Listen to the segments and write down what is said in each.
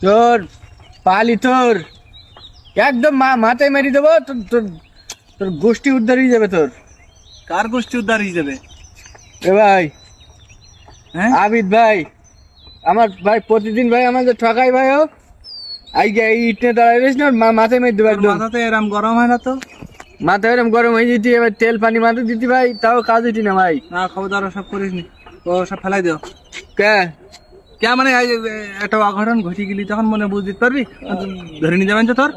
তোর পালি তোর একদম মাথায় মেরে দেবো তোর তোর তোর গোষ্ঠী উদ্ধার হয়ে যাবে তোর। কার গোষ্ঠী উদ্ধার হয়ে যাবে? এ ভাই, হ্যাঁ আবিদ ভাই, আমার ভাই প্রতিদিন ভাই আমাদের ঠকাই ভাই ও আইগে এই ইটনে দাঁড়াই রয়েছ না মাথায় মেরে দেবো তোর একদম। মাথাতে এরম গরম হয় না তো? মাথা এরম গরম হয়ে যেতি, এবার তেল পানি মাথা দিতি ভাই, তাও কাজ হইতি না ভাই। না খবরদার সব করিস নি, ও সব ফেলাই দিও। কে কে মানে এই যে একটা অঘটন ঘটে গেলি তখন মনে বুঝতে পারবি, ধরে নিয়ে যাবেন তো তোর।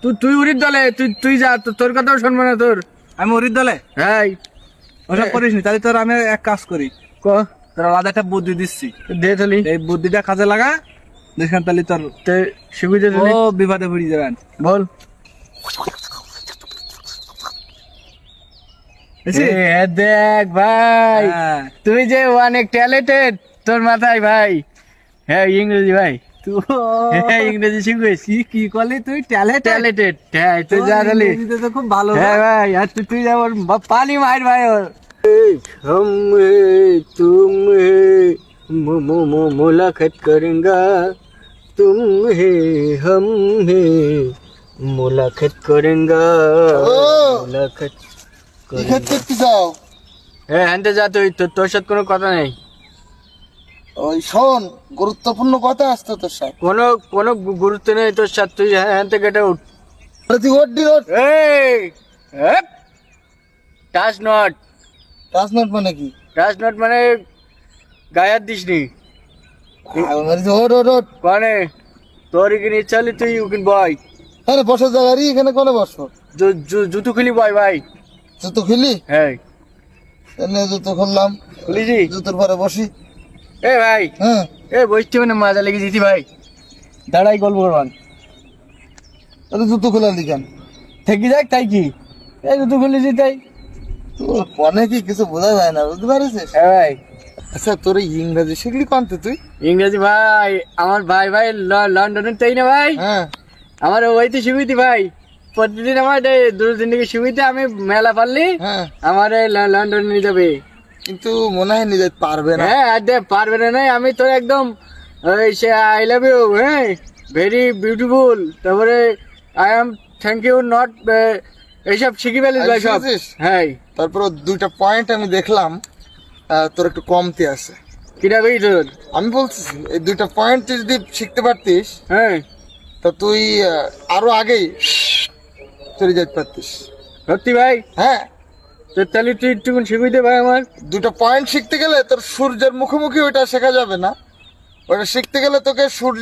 তুই তুই উড়ির দলে, তুই তুই যা, তোর কথাও শুনবো না তোর। আমি ওরির দলে হ্যাঁ ওসব করিস নি। তাহলে তোর আমি এক কাজ করি, ক তোর আলাদা একটা বুদ্ধি দিচ্ছি, দে তলি এই বুদ্ধিটা কাজে লাগা, দেখেন তাহলে তোর তে সুবিধা ও দিলি বিপদে পড়ে যাবেন। বল। বুঝলি? এ দেখ ভাই, হ্যাঁ। তুই যে অনেক ট্যালেন্টেড তোর মাথায় ভাই। হ্যাঁ ইংরেজি ভাই, হ্যাঁ ইংরেজি শিখবেছি। কি করলি তুই? ট্যালেন্ট ট্যালেন্টেড, হ্যাঁ তুই যা তাহলে। তো খুব ভালো। হ্যাঁ ভাই, আর তুই যা ওর পানি মার ভাই ওর। हम तुम मुलाकात करेंगे, तुम है हम है मुलाकात करेंगे, मुलाकात ইখাত করতে যাও? হ্যাঁ হ্যান্তে যা, তুই তোর সাথে কোনো কথা নেই, ওই শোন, গুরুত্বপূর্ণ কথা আসতো তোর সাথে। কোনো কোনো গুরুত্ব নেই তোর সাথে, তুই হ্যান্তে কেটে উঠ। তুই ওড্ডি ওড এই টাচ নট, টাচনট মানে কি? টাচ নট মানে গায়ে হাত দিস নি। ওড ওড ওড। কনে তোর এখানে ইচ্ছা হলে তুই ওখানে বয়, আরে বসার জায়গারই এখানে কোনে বসো? জুতো খুলি বয় ভাই। জুতো খুলি? হ্যাঁ এনে জুতো খুললাম, খুলিছি। জুতোর পরে বসি। এ ভাই, হ্যাঁ, এ বসছি মানে মাজা লেগে যেতি ভাই, দাঁড়াই গল্প করবান। তাহলে জুতো খোলা লিখান থেকে যাক তাই কি, এই জুতো খুলেছি তাই। তোর পনে কি কিছু বোঝা যায় না, বুঝতে পারিস? হ্যাঁ ভাই, আচ্ছা তোর এই ইংরেজি শিখলি কানতে তুই? ইংরেজি ভাই আমার ভাই ভাই লন্ডনের তাই না ভাই, হ্যাঁ, আমার ওইতে সুবিধি ভাই। প্রতিদিন আমার দুদিন থেকে সুবিধা, আমি মেলা পারলি হ্যাঁ, আমার এই লন্ডনে নিয়ে যাবে। কিন্তু মনে হয় নিজে পারবে না। হ্যাঁ আর পারবে না নাই, আমি তো একদম ওই সে আই লাভ ইউ, হ্যাঁ ভেরি বিউটিফুল, তারপরে I am thank you not, এইসব শিখি ফেলিস ভাই সব। শিখেছিস? হ্যাঁ তারপর দুইটা পয়েন্ট আমি দেখলাম তোর একটু কমতি আছে। কিরা ভাই তোর? আমি বলছি এই দুইটা পয়েন্ট তুই যদি শিখতে পারতিস হ্যাঁ তা তুই আরো আগেই চলে যেতে পারতিস। সত্যি ভাই, হ্যাঁ, তোর তাহলে তুই একটু শিখুই দে ভাই আমার। দুটো পয়েন্ট শিখতে গেলে তোর সূর্যের মুখোমুখি ওইটা শেখা যাবে না, ওটা শিখতে গেলে তোকে সূর্য